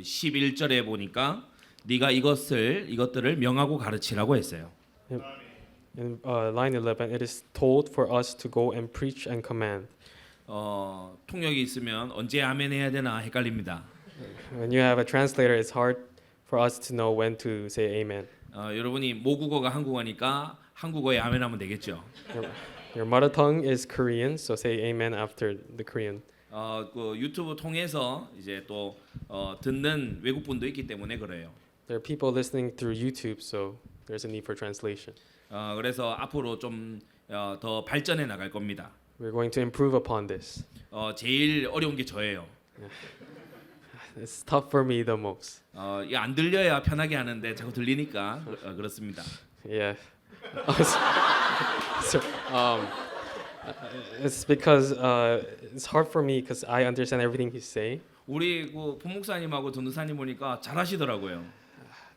11절에 보니까 네가 이것들을 명하고 가르치라고 했어요. In line 11, it is told for us to go and preach and command. 통역이 있으면 언제 아멘 해야 되나 헷갈립니다. When you have a translator, it's hard for us to know when to say amen. 여러분이 모국어가 한국어니까 한국어에 아멘 하면 되겠죠. Your mother tongue is Korean, so say amen after the Korean. 그 유튜브 통해서 이제 또 듣는 외국 분도 있기 때문에 그래요. There are people listening through YouTube, so there's a need for translation. 그래서 앞으로 좀 더 발전해 나갈 겁니다. We're going to improve upon this. 제일 어려운 게 저예요. It's tough for me the most. 이게 안 들려야 편하게 하는데 자꾸 들리니까 그렇습니다. Yeah. so, it's because it's hard for me because I understand everything he's saying. 우리 그 부목사님하고 전도사님 보니까 잘하시더라고요.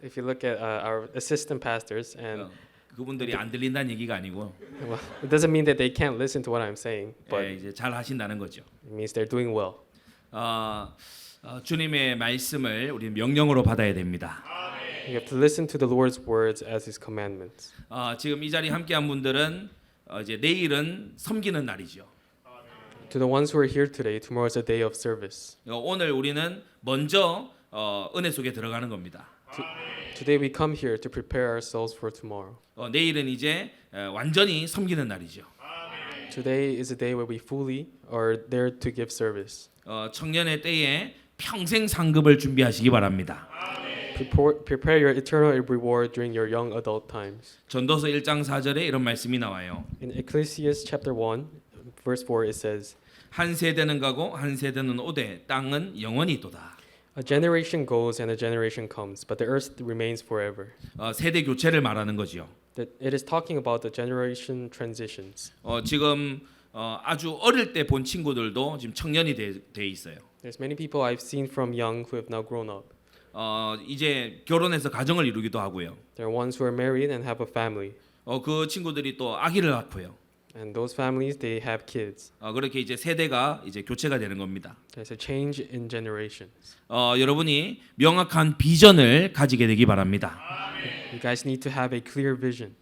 If you look at our assistant pastors, and 그분들이 안 들린다는 얘기가 아니고 well, it doesn't mean that they can't listen to what I'm saying, but 이제 잘 하신다는 거죠. it means they're doing well. 주님의 말씀을 우리 명령으로 받아야 됩니다. You have to listen to the Lord's words as His commandments. 지금 이 자리 함께한 분들은 이제 내일은 섬기는 날이죠. To the ones who are here today, tomorrow is a day of service. 오늘 우리는 먼저 은혜 속에 들어가는 겁니다. Today we come here to prepare ourselves for tomorrow. 내일은 이제 완전히 섬기는 날이죠. Today is a day where we fully are there to give service. 청년의 때에 평생 상급을 준비하시기 바랍니다. Prepare your eternal reward during your young adult times. 전도서 1장 4절에 이런 말씀이 나와요. In Ecclesiastes chapter 1, verse 4, it says, 한 세대는 가고 한 세대는 오되 땅은 영원히 있도다. A generation goes and a generation comes, but the earth remains forever. 세대 교체를 말하는 거지요. That it is talking about the generation transitions. 지금 아주 어릴 때 본 친구들도 지금 청년이 돼 있어요. There's many people I've seen from young who have now grown up. 이제 결혼해서 가정을 이루기도 하고요. There are ones who are married and have a family. 그 친구들이 또 아기를 낳고요. And those families, they have kids. 그렇게 이제 세대가 이제 교체가 되는 겁니다. There's a change in generations. 여러분이 명확한 비전을 가지게 되기 바랍니다. You guys need to have a clear vision.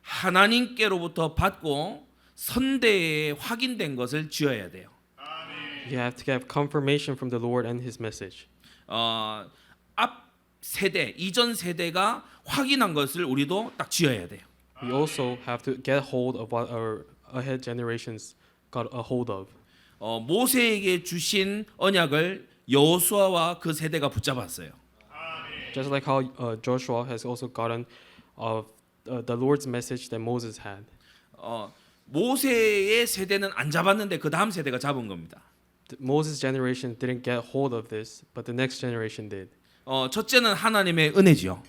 하나님께로부터 받고 선대에 확인된 것을 지어야 돼요. You have to have confirmation from the Lord and His message. 앞 세대, 이전 세대가 확인한 것을 우리도 딱 지어야 돼요. We also have to get hold of what our ahead generations got a hold of. 모세에게 주신 언약을 여호수아와 그 세대가 붙잡았어요. Just like how Joshua has also gotten of the Lord's message that Moses had. 모세의 세대는 안 잡았는데 그 다음 세대가 잡은 겁니다. Moses' generation didn't get hold of this, but the next generation did. 첫째는 하나님의 은혜지요.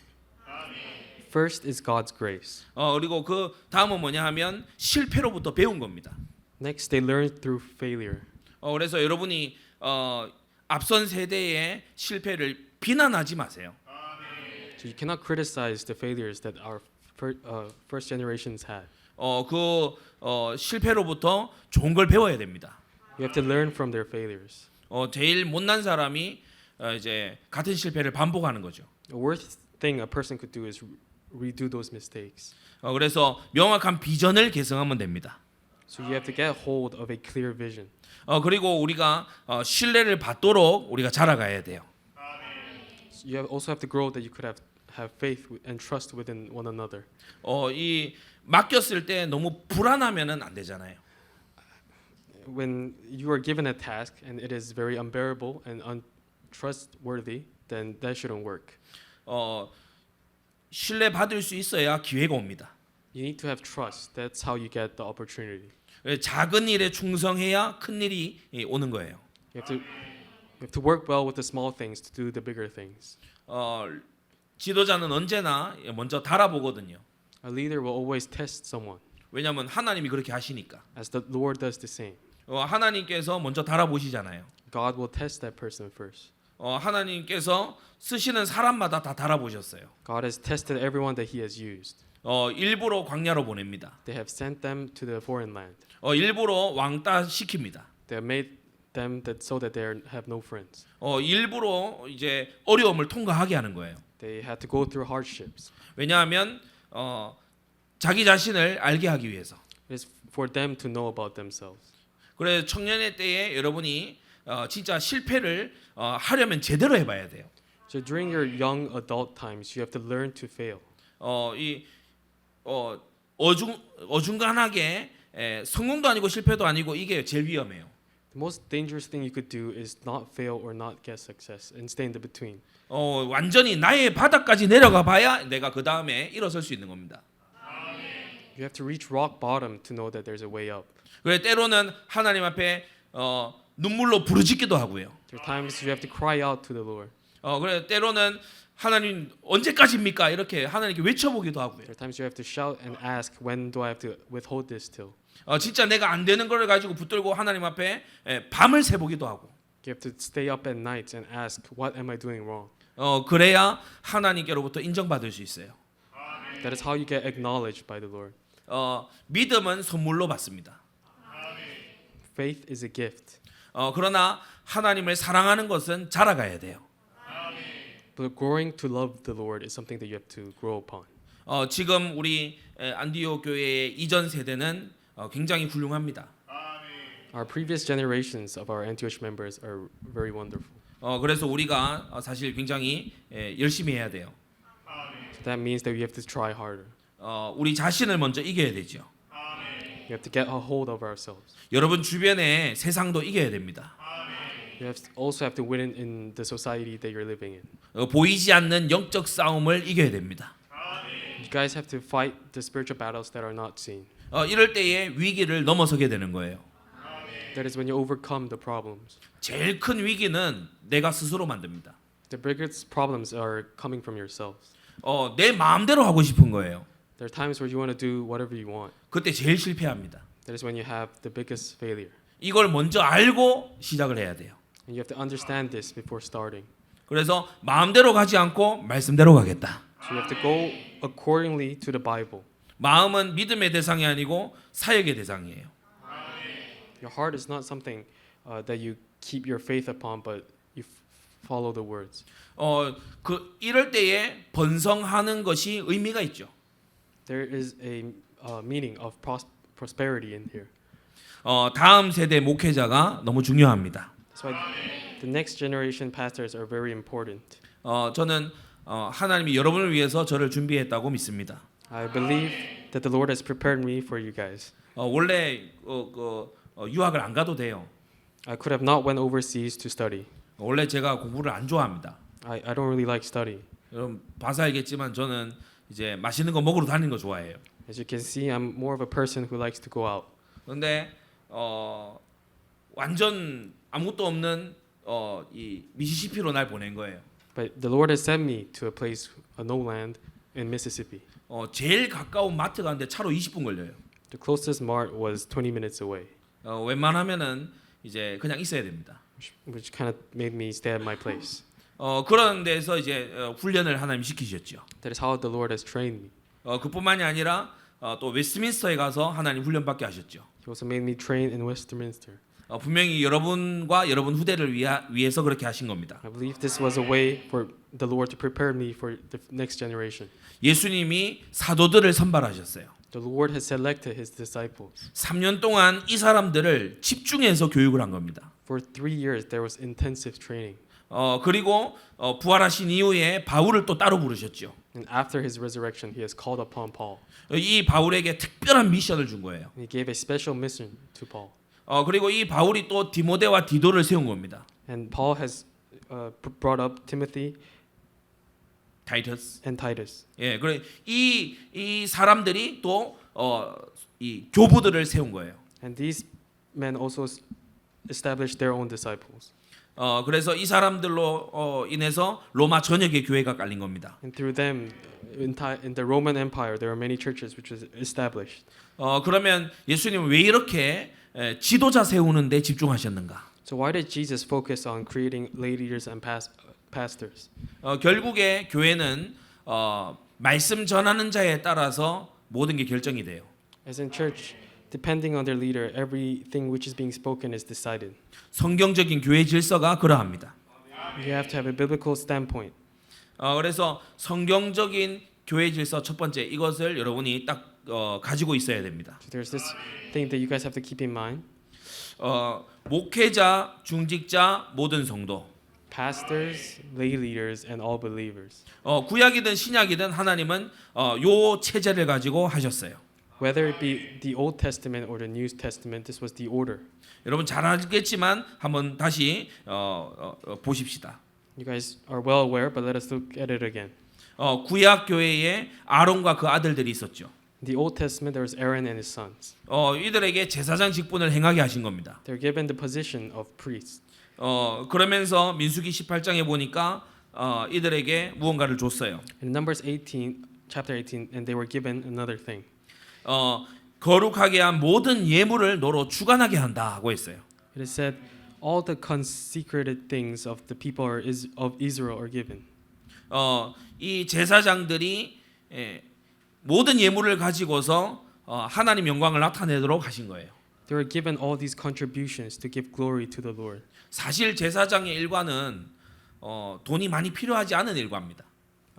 First is God's grace. 그리고 그 다음은 뭐냐 하면 실패로부터 배운 겁니다. Next, they learned through failure. 그래서 여러분이 앞선 세대의 실패를 비난하지 마세요. So you cannot criticize the failures that our first generations had. 그 실패로부터 좋은 걸 배워야 됩니다. You have to learn from their failures. 제일 못난 사람이 이제 같은 실패를 반복하는 거죠. The worst thing a person could do is redo those mistakes. 그래서 명확한 비전을 개성하면 됩니다. So you have to get hold of a clear vision. 그리고 우리가 신뢰를 받도록 우리가 자라가야 돼요. So you also have to grow that you could have faith and trust within one another. 이 맡겼을 때 너무 불안하면은 안 되잖아요. When you are given a task and it is very unbearable and untrustworthy, then that shouldn't work. 신뢰 받을 수 있어야 기회가 옵니다. You need to have trust. That's how you get the opportunity. 작은 일에 충성해야 큰 일이 오는 거예요. You have to work well with the small things to do the bigger things. 지도자는 언제나 먼저 달아보거든요. A leader will always test someone, 왜냐하면 하나님이 그렇게 하시니까. as the Lord does the same. 하나님께서 먼저 달아보시잖아요. God will test that person first. 하나님께서 쓰시는 사람마다 다 달아보셨어요. God has tested everyone that He has used. 일부러 광야로 보냅니다. They have sent them to the foreign land. 일부러 왕따 시킵니다. They have made them that so that they have no friends. 일부러 이제 어려움을 통과하게 하는 거예요. They had to go through hardships. 왜냐하면 자기 자신을 알게 하기 위해서. It is for them to know about themselves. 그래서 청년의 때에 여러분이 진짜 실패를 하려면 제대로 해봐야 돼요. So during your young adult times, you have to learn to fail. 어중간하게 성공도 아니고 실패도 아니고 이게 제일 위험해요. The most dangerous thing you could do is not fail or not get success and stay in the between. 완전히 나의 바닥까지 내려가 봐야 내가 그 다음에 일어설 수 있는 겁니다. You have to reach rock bottom to know that there's a way up. 그래 때로는 하나님 앞에 눈물로 부르짖기도 하고요. There are times you have to cry out to the Lord. 그래 때로는 하나님 언제까지입니까? 이렇게 하나님께 외쳐보기도 하고요. There are times you have to shout and ask, when do I have to withhold this till? 진짜 내가 안 되는 걸 가지고 붙들고 하나님 앞에 밤을 새보기도 하고. You have to stay up at night and ask, what am I doing wrong? 그래야 하나님께로부터 인정받을 수 있어요. That is how you get acknowledged by the Lord. 믿음은 선물로 받습니다. Faith is a gift. 그러나 하나님을 사랑하는 것은 자라가야 돼요. But growing to love the Lord is something that you have to grow upon. 지금 우리 안디옥 교회의 이전 세대는 굉장히 훌륭합니다. Our previous generations of our Antioch members are very wonderful. 그래서 우리가 사실 굉장히 열심히 해야 돼요. So that means that we have to try harder. 우리 자신을 먼저 이겨야 되죠. We have to get a hold of ourselves. 여러분 주변의 세상도 이겨야 됩니다. Also have to win in the society that you're living in. 보이지 않는 영적 싸움을 이겨야 됩니다. You guys have to fight the spiritual battles that are not seen. 이럴 때에 위기를 넘어서게 되는 거예요. That is when you overcome the problems. 제일 큰 위기는 내가 스스로 만듭니다. The biggest problems are coming from yourselves. 내 마음대로 하고 싶은 거예요. There are times where you want to do whatever you want. 그때 제일 실패합니다. That is when you have the biggest failure. 이걸 먼저 알고 시작을 해야 돼요. And you have to understand this before starting. 그래서 마음대로 가지 않고 말씀대로 가겠다. So you have to go accordingly to the Bible. 마음은 믿음의 대상이 아니고 사역의 대상이에요. Your heart is not something that you keep your faith upon, but you follow the words. 이럴 때에 번성하는 것이 의미가 있죠. There is a meaning of prosperity in here. 다음 세대 목회자가 너무 중요합니다. That's why the next generation pastors are very important. 저는 하나님이 여러분을 위해서 저를 준비했다고 믿습니다. I believe that the Lord has prepared me for you guys. 원래 유학을 안 가도 돼요. I could have not went overseas to study. 원래 제가 공부를 안 좋아합니다. I don't really like study. 여러분 봐서 알겠지만 저는 이제 맛있는 거 먹으러 다니는 거 좋아해요. As you can see, I'm more of a person who likes to go out. 그런데 완전 아무것도 없는 이 미시시피로 날 보낸 거예요. But the Lord has sent me to a place, a no land in Mississippi. 제일 가까운 마트 가는데 차로 20분 걸려요. The closest mart was 20 minutes away, 웬만하면은 이제 그냥 있어야 됩니다. which kind of made me stay at my place. 그런 데서 이제 훈련을 하나님 시키셨죠. That is how the Lord has trained me. 그뿐만이 아니라 또 웨스트민스터에 가서 하나님 훈련받게 하셨죠. He also made me train in Westminster. 분명히 여러분과 여러분 후대를 위해서 그렇게 하신 겁니다. I believe this was a way for the Lord to prepare me for the next generation. 예수님이 사도들을 선발하셨어요. The Lord has selected His disciples. 3년 동안 이 사람들을 집중해서 교육을 한 겁니다. For 3 years, there was intensive training. 그리고 부활하신 이후에 바울을 또 따로 부르셨죠. And after His resurrection, He has called upon Paul. 이 바울에게 특별한 미션을 준 거예요. And He gave a special mission to Paul. 그리고 이 바울이 또 디모데와 디도를 세운 겁니다. And Paul has brought up Timothy 타이터스. and Titus. 예, 그래 이 사람들이 또 이 교부들을 세운 거예요. And these men also established their own disciples. 그래서 이 사람들로 인해서 로마 전역의 교회가 깔린 겁니다. And through them, in the Roman Empire, there are many churches which was established. 그러면 예수님은 왜 이렇게 지도자 세우는 데 집중하셨는가? So why did Jesus focus on creating leaders and pastors? 결국에 교회는 말씀 전하는 자에 따라서 모든 게 결정이 돼요. As in church, Depending on their leader, everything which is being spoken is decided. 성경적인 교회 질서가 그러합니다. You have to have a biblical standpoint. 그래서 성경적인 교회 질서 첫 번째 이것을 여러분이 딱 가지고 있어야 됩니다. So there's this thing that you guys have to keep in mind. 목회자, 중직자, 모든 성도. Pastors, lay leaders, and all believers. 구약이든 신약이든 하나님은 요 체제를 가지고 하셨어요. Whether it be the Old Testament or the New Testament, this was the order. 여러분 잘 알겠지만 한번 다시 보십시다. You guys are well aware, but let us look at it again. 구약 교회에 아론과 그 아들들이 있었죠. In the Old Testament, there was Aaron and his sons. 이들에게 제사장 직분을 행하게 하신 겁니다. They're given the position of priests. 그러면서 민수기 18장에 보니까 이들에게 무언가를 줬어요. In Numbers 18, chapter 18, and they were given another thing. 거룩하게 한 모든 예물을 너로 주관하게 한다고 했어요. It is said, all the consecrated things of the people of Israel are given. 이 제사장들이 모든 예물을 가지고서 하나님 영광을 나타내도록 하신 거예요. They were given all these contributions to give glory to the Lord. 사실 제사장의 일과는 돈이 많이 필요하지 않은 일과입니다.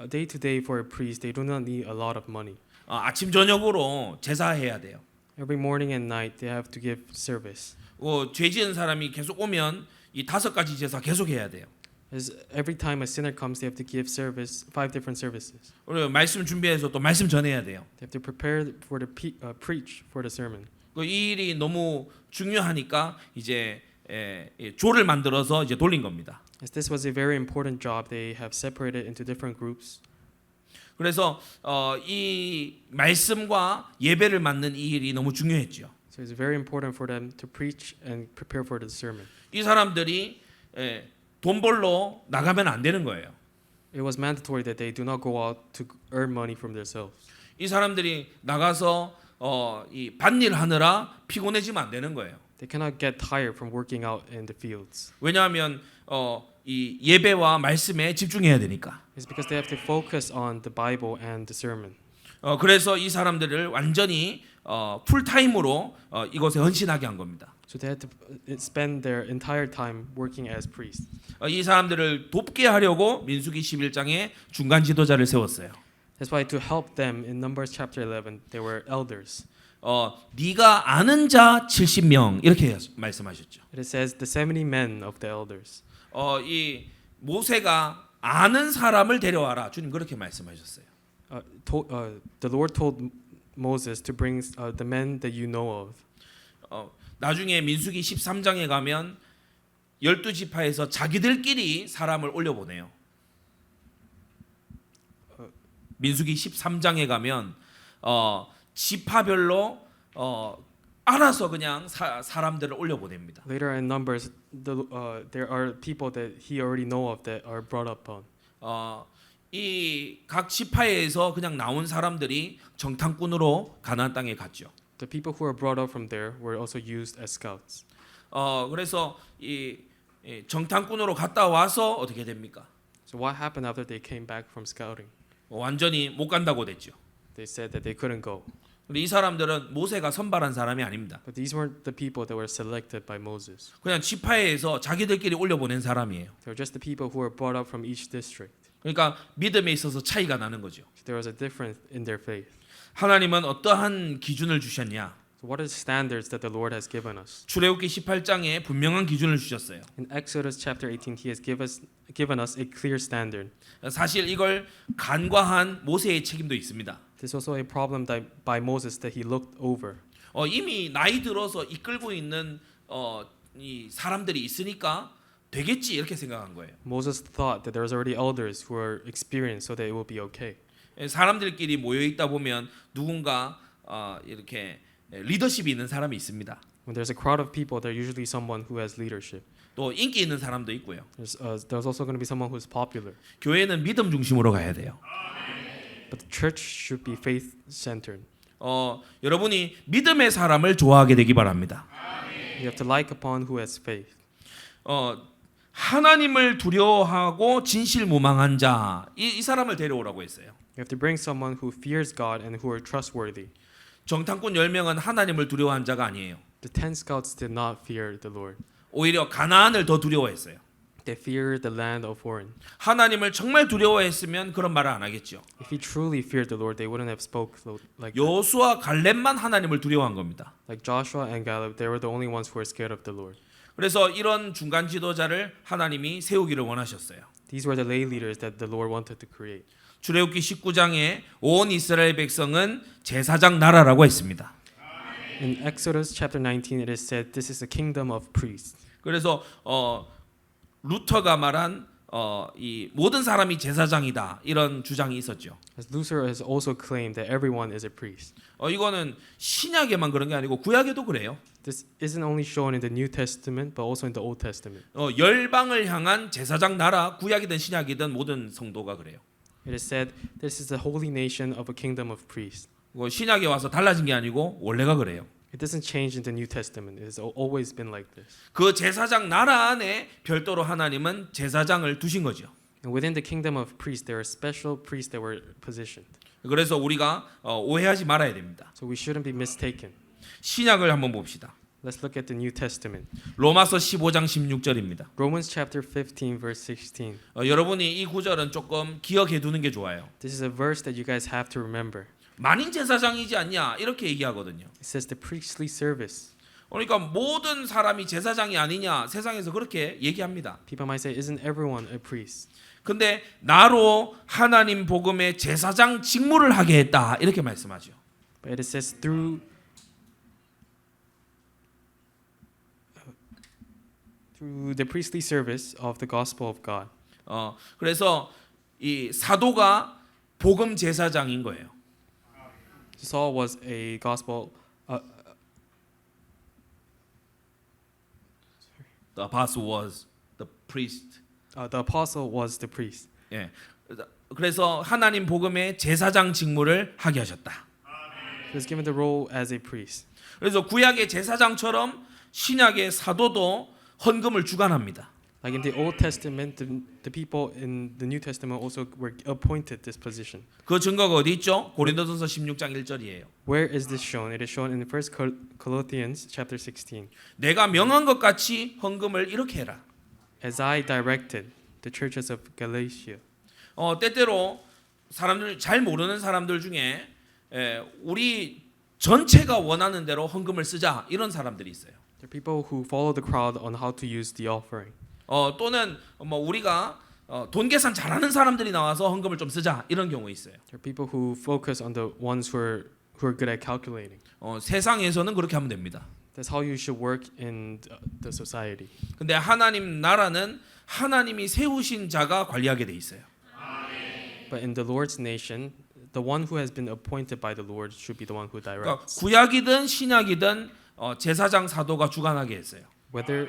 Day to day for a priest, they do not need a lot of money. 아침 저녁으로 제사해야 돼요. Every morning and night, they have to give service. 죄 지은 사람이 계속 오면 이 5가지 제사 계속 해야 돼요. As every time a sinner comes, they have to give service, 5 different services. 그리고 말씀 준비해서 또 말씀 전해야 돼요. They have to prepare for the preach for the sermon. 이 일이 너무 중요하니까 이제 조를 만들어서 이제 돌린 겁니다. As this was a very important job, they have separated into different groups. 그래서 이 말씀과 예배를 맡는 이 일이 너무 중요했죠. So it's very important for them to preach and prepare for the sermon. 이 사람들이 돈 벌러 나가면 안 되는 거예요. It was mandatory that they do not go out to earn money from themselves. 이 사람들이 나가서 이 밭일 하느라 피곤해지면 안 되는 거예요. They cannot get tired from working out in the fields. 왜냐하면 이 예배와 말씀에 집중해야 되니까. It's because they have to focus on the Bible and the sermon. 그래서 이 사람들을 완전히 풀타임으로 이것에 헌신하게 한 겁니다. So they had to spend their entire time working as priests. 이 사람들을 돕게 하려고 민수기 11장에 중간 지도자를 세웠어요. That's why to help them in Numbers chapter 11, they were elders. 네가 아는 자 70명 이렇게 말씀하셨죠. It says the 70 men of the elders. 이 모세가 아는 사람을 데려와라. 주님 그렇게 말씀하셨어요. The Lord told Moses to bring the men that you know of. 나중에 민수기 13장에 가면 12지파에서 자기들끼리 사람을 올려보내요. 민수기 13장에 가면 지파별로 알아서 그냥 사람들을 올려보냅니다. Later in Numbers, there are people that he already know of that are brought up on. 이 각 지파에서 그냥 나온 사람들이 정탐꾼으로 가나안 땅에 갔죠. The people who were brought up from there were also used as scouts. 그래서 이 정탐꾼으로 갔다 와서 어떻게 됩니까? So what happened after they came back from scouting? 완전히 못 간다고 됐죠. They said that they couldn't go. 근데 이 사람들은 모세가 선발한 사람이 아닙니다. But these weren't the people that were selected by Moses. 그냥 지파에서 자기들끼리 올려보낸 사람이에요. They were just the people who were brought up from each district. 그러니까 믿음에 있어서 차이가 나는 거죠. So there was a difference in their faith. 하나님은 어떠한 기준을 주셨냐? So what are the standards that the Lord has given us? 출애굽기 18장에 분명한 기준을 주셨어요. In Exodus chapter 18, He has given us a clear standard. 사실 이걸 간과한 모세의 책임도 있습니다. There's also a problem by Moses that he looked over. 이미 나이 들어서 이끌고 있는 이 사람들이 있으니까 되겠지 이렇게 생각한 거예요. Moses thought that there was already elders who were experienced, so that it will be okay. 사람들끼리 모여 있다 보면 누군가 이렇게 리더십이 있는 사람이 있습니다. When there's a crowd of people, there's usually someone who has leadership. 또 인기 있는 사람도 있고요. There's also going to be someone who's popular. 교회는 믿음 중심으로 가야 돼요. But the church should be faith-centered. 여러분이 믿음의 사람을 좋아하게 되기 바랍니다. You have to like upon who has faith. 하나님을 두려워하고 진실무망한 자, 이 사람을 데려오라고 했어요. You have to bring someone who fears God and who are trustworthy. 정탐꾼 10명은 하나님을 두려워한 자가 아니에요. The 10 scouts did not fear the Lord. 오히려 가나안을 더 두려워했어요. They feared the land of foreign. 하나님을 정말 두려워했으면 그런 말을 안 하겠죠. If he truly feared the Lord, they wouldn't have spoke like that. 여호수아 갈렙만 하나님을 두려워한 겁니다. Like Joshua and Caleb, they were the only ones who were scared of the Lord. 그래서 이런 중간 지도자를 하나님이 세우기를 원하셨어요. These were the lay leaders that the Lord wanted to create. 출애굽기 19장에 온 이스라엘 백성은 제사장 나라라고 했습니다. In Exodus chapter 19, it is said, "This is a kingdom of priests." 그래서 루터가 말한 이 모든 사람이 제사장이다 이런 주장이 있었죠. As Luther has also claimed that everyone is a priest. 이거는 신약에만 그런 게 아니고 구약에도 그래요. This isn't only shown in the New Testament, but also in the Old Testament. 열방을 향한 제사장 나라 구약이든 신약이든 모든 성도가 그래요. It is said, "This is the holy nation of a kingdom of priests." 신약에 와서 달라진 게 아니고 원래가 그래요. It doesn't change in the New Testament. It has always been like this. 그 제사장 나라 안에 별도로 하나님은 제사장을 두신 거죠. And within the kingdom of priests, there are special priests that were positioned. 그래서 우리가 오해하지 말아야 됩니다. So we shouldn't be mistaken. 신약을 한번 봅시다. Let's look at the New Testament. 로마서 15장 16절입니다. Romans chapter 15, verse 16. 여러분이 이 구절은 조금 기억해 두는 게 좋아요. This is a verse that you guys have to remember. 만인 제사장이지 않냐 이렇게 얘기하거든요. It says the priestly service. 그러니까 모든 사람이 제사장이 아니냐 세상에서 그렇게 얘기합니다. People might say, "Isn't everyone a priest?" 근데 나로 하나님 복음의 제사장 직무를 하게 했다 이렇게 말씀하죠. But it says through the priestly service of the gospel of God. 그래서 이 사도가 복음 제사장인 거예요. Saul was a gospel. The apostle was the priest. The apostle was the priest. 예. 그래서 하나님 복음의 제사장 직무를 하게 하셨다. He was given the role as a priest. 그래서 구약의 제사장처럼 신약의 사도도 헌금을 주관합니다. Like in the Old Testament, the people in the New Testament also were appointed this position. 그 증거가 어디 있죠? 고린도전서 16장 1절이에요. Where is this shown? It is shown in 1 Corinthians chapter 16. 내가 명한 것 같이 헌금을 이렇게 해라. As I directed the churches of Galatia. 때때로 사람들 잘 모르는 사람들 중에 우리 전체가 원하는 대로 헌금을 쓰자 이런 사람들이 있어요. There are people who follow the crowd on how to use the offering. 또는 우리가 돈 계산 잘하는 사람들이 나와서 헌금을 좀 쓰자 이런 경우 있어요. There are people who focus on the ones who are good at calculating. 세상에서는 그렇게 하면 됩니다. That's how you should work in the society. 근데 하나님 나라는 하나님이 세우신 자가 관리하게 돼 있어요. But in the Lord's nation, the one who has been appointed by the Lord should be the one who 그러니까 directs. 구약이든 신약이든 제사장 사도가 주관하게 했어요. Whether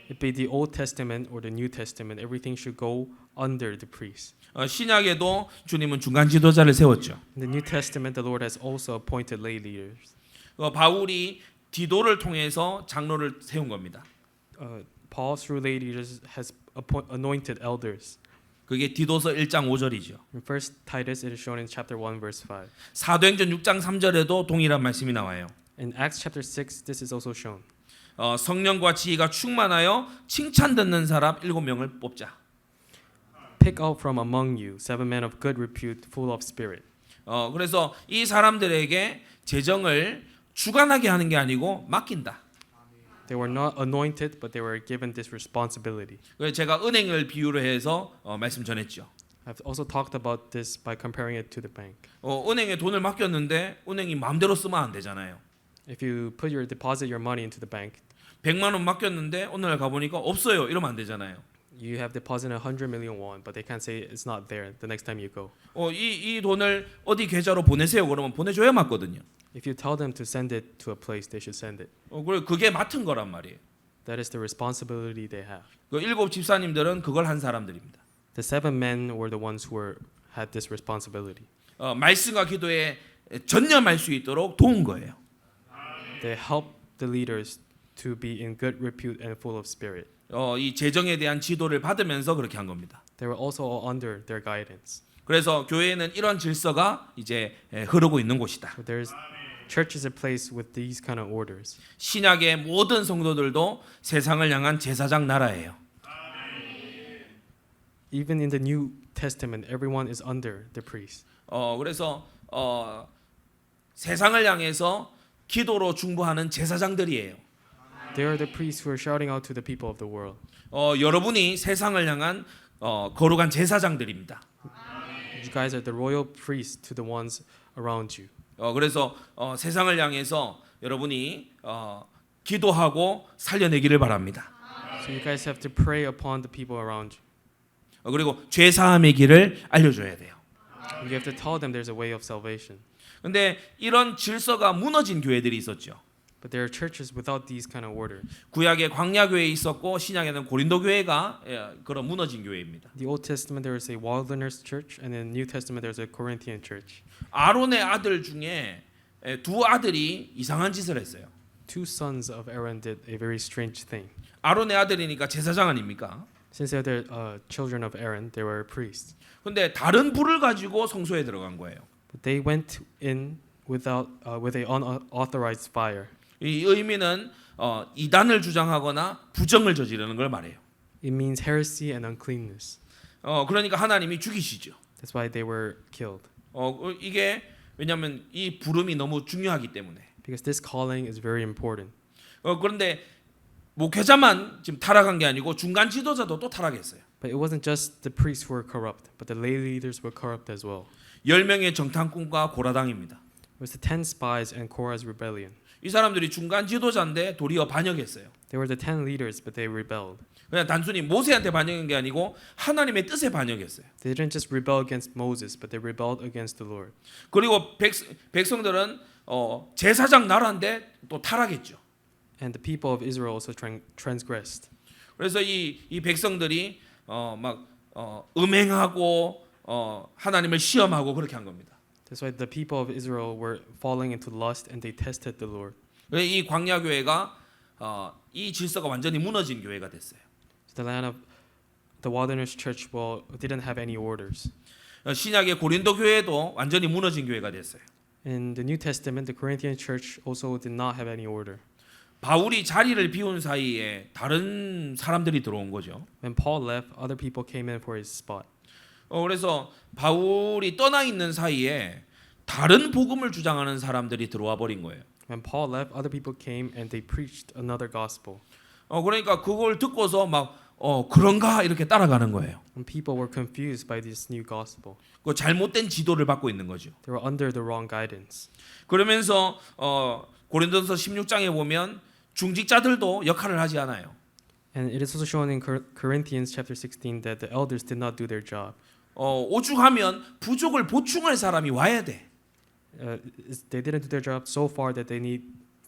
it be the Old Testament or the New Testament, everything should go under the priest. 신약에도 주님은 중간 지도자를 세웠죠. In the New Testament, the Lord has also appointed lay leaders. 바울이 디도를 통해서 장로를 세운 겁니다. Paul, through lay leaders, has anointed elders. 그게 디도서 1장 5절이죠. In 1 Titus, it is shown in chapter 1, verse 5. 사도행전 6장 3절에도 동일한 말씀이 나와요. In Acts chapter 6, this is also shown. 성령과 지혜가 충만하여 칭찬 듣는 사람 7명을 뽑자. Pick out from among you 7 men of good repute, full of spirit. 그래서 이 사람들에게 재정을 주관하게 하는 게 아니고 맡긴다. They were not anointed, but they were given this responsibility. 그래서 제가 은행을 비유로 해서 말씀 전했죠. I've also talked about this by comparing it to the bank. 은행에 돈을 맡겼는데 은행이 마음대로 쓰면 안 되잖아요. If you deposit your money into the bank, 100만 원 맡겼는데 어느 날 가보니까 없어요. 이러면 안 되잖아요. you have deposited 100 million won, but they can't say it's not there the next time you go. 이 돈을 어디 계좌로 보내세요. 그러면 보내줘야 맞거든요. If you tell them to send it to a place, they should send it. 그래 그게 맡은 거란 말이에요. That is the responsibility they have. 그 7 집사님들은 그걸 한 사람들입니다. The 7 men were the ones who had this responsibility. 말씀과 기도에 전념할 수 있도록 도운 거예요. They helped the leaders to be in good repute and full of spirit. 이 재정에 대한 지도를 받으면서 그렇게 한 겁니다. They were also under their guidance. 그래서 교회에는 이런 질서가 이제 흐르고 있는 곳이다. So there's church is a place with these kind of orders. 신약의 모든 성도들도 세상을 향한 제사장 나라예요. Even in the New Testament, everyone is under the priest. 그래서 세상을 향해서 기도로 중보하는 제사장들이에요. They are the priests who are shouting out to the people of the world. 여러분이 세상을 향한 거룩한 제사장들입니다. You guys are the royal priests to the ones around you. 그래서 세상을 향해서 여러분이 기도하고 살려내기를 바랍니다. So you guys have to pray upon the people around you. 그리고 죄 사함의 길을 알려줘야 돼요. You have to tell them there's a way of salvation. 근데 이런 질서가 무너진 교회들이 있었죠. But there are churches without these kind of order. 구약에 광야 교회 있었고 신약에는 고린도 교회가 그런 무너진 교회입니다. The Old Testament there is a wilderness church, and in the New Testament there's a Corinthian church. 아론의 아들 중에 두 아들이 이상한 짓을 했어요. Two sons of Aaron did a very strange thing. 아론의 아들이니까 제사장 아닙니까? Since they're the children of Aaron, they were priests. 근데 다른 불을 가지고 성소에 들어간 거예요. But they went in without with a unauthorized fire. 이 의미는 이단을 주장하거나 부정을 저지르는 걸 말해요. It means heresy and uncleanness. 그러니까 하나님이 죽이시죠. That's why they were killed. 이게 왜냐하면 이 부름이 너무 중요하기 때문에. Because this calling is very important. 그런데 목회자만 지금 타락한 게 아니고 중간 지도자도 또 타락했어요. But it wasn't just the priests who were corrupt, but the lay leaders were corrupt as well. 10명의 정탐꾼과 고라당입니다. It was the 10 spies and Korah's rebellion. 이 사람들이 중간 지도자인데 도리어 반역했어요. They were the 10 leaders, but they rebelled. 그냥 단순히 모세한테 반역한 게 아니고 하나님의 뜻에 반역했어요. They didn't just rebel against Moses, but they rebelled against the Lord. 그리고 백성들은 제사장 나라인데 또 타락했죠. And the people of Israel also transgressed. 그래서 이 백성들이 음행하고 하나님을 시험하고 그렇게 한 겁니다. That's why the people of Israel were falling into lust and they tested the Lord. 이 광야 교회가 이 질서가 완전히 무너진 교회가 됐어요. So the land of the wilderness church didn't have any orders. 신약의 고린도 교회도 완전히 무너진 교회가 됐어요. In the New Testament, the Corinthian church also did not have any order. 바울이 자리를 비운 사이에 다른 사람들이 들어온 거죠. When Paul left, other people came in for his spot. 그래서 바울이 떠나 있는 사이에 다른 복음을 주장하는 사람들이 들어와 버린 거예요. When Paul left, other people came and they preached another gospel. 그러니까 그걸 듣고서 막 그런가 이렇게 따라가는 거예요. And people were confused by this new gospel. 그 잘못된 지도를 받고 있는 거죠. They were under the wrong guidance. 그러면서 고린도서 16장에 보면 중직자들도 역할을 하지 않아요. And it is also shown in Corinthians chapter 16 that the elders did not do their job. 오죽하면 부족을 보충할 사람이 와야 돼. They didn't do their job so far that they need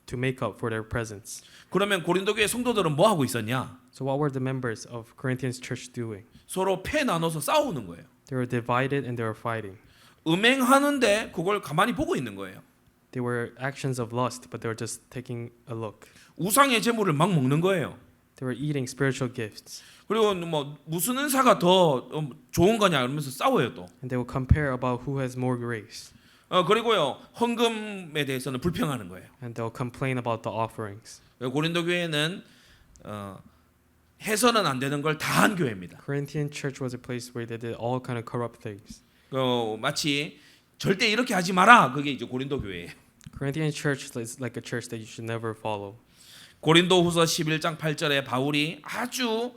to make up for their presence. 그러면 고린도 교회 성도들은 뭐 하고 있었냐? So what were the members of Corinthians church doing? 서로 패 나눠서 싸우는 거예요. They were divided and they were fighting. 음행하는데 그걸 가만히 보고 있는 거예요. They were actions of lust, but they were just taking a look. 우상의 제물을 막 먹는 거예요. They were eating spiritual gifts. 그리고 뭐 무슨 은사가 더 좋은 거냐 이러면서 싸워요 또. And they will compare about who has more grace. 그리고요 헌금에 대해서는 불평하는 거예요. And they'll complain about the offerings. 고린도 교회는 해서는 안 되는 걸 다 한 교회입니다. Corinthian church was a place where they did all kind of corrupt things. 마치 절대 이렇게 하지 마라 그게 이제 고린도 교회예요. Corinthian church is like a church that you should never follow. 고린도후서 11장 8절에 바울이 아주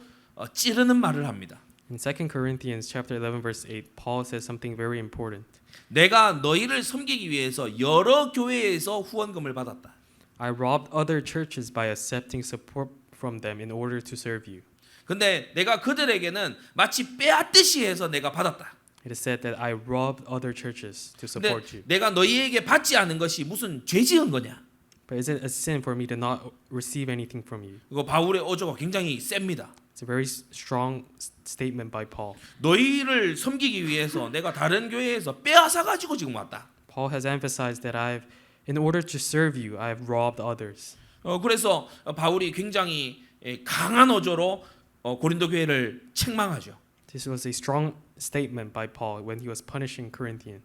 찌르는 말을 합니다. In 2 Corinthians chapter 11 verse 8, Paul says something very important. 내가 너희를 섬기기 위해서 여러 교회에서 후원금을 받았다. I robbed other churches by accepting support from them in order to serve you. 근데 내가 그들에게는 마치 빼앗듯이 해서 내가 받았다. It is said that I robbed other churches to 근데 support you. 내가 너희에게 받지 않은 것이 무슨 죄 지은 거냐? But is it a sin for me to not receive anything from you? 이거 바울의 어조가 굉장히 셉니다. It's a very strong statement by Paul. 너희를 섬기기 위해서 내가 다른 교회에서 빼앗아 가지고 지금 왔다. Paul has emphasized that in order to serve you, I have robbed others. 그래서 바울이 굉장히 강한 어조로 고린도 교회를 책망하죠. This was a strong statement by Paul when he was punishing Corinthian.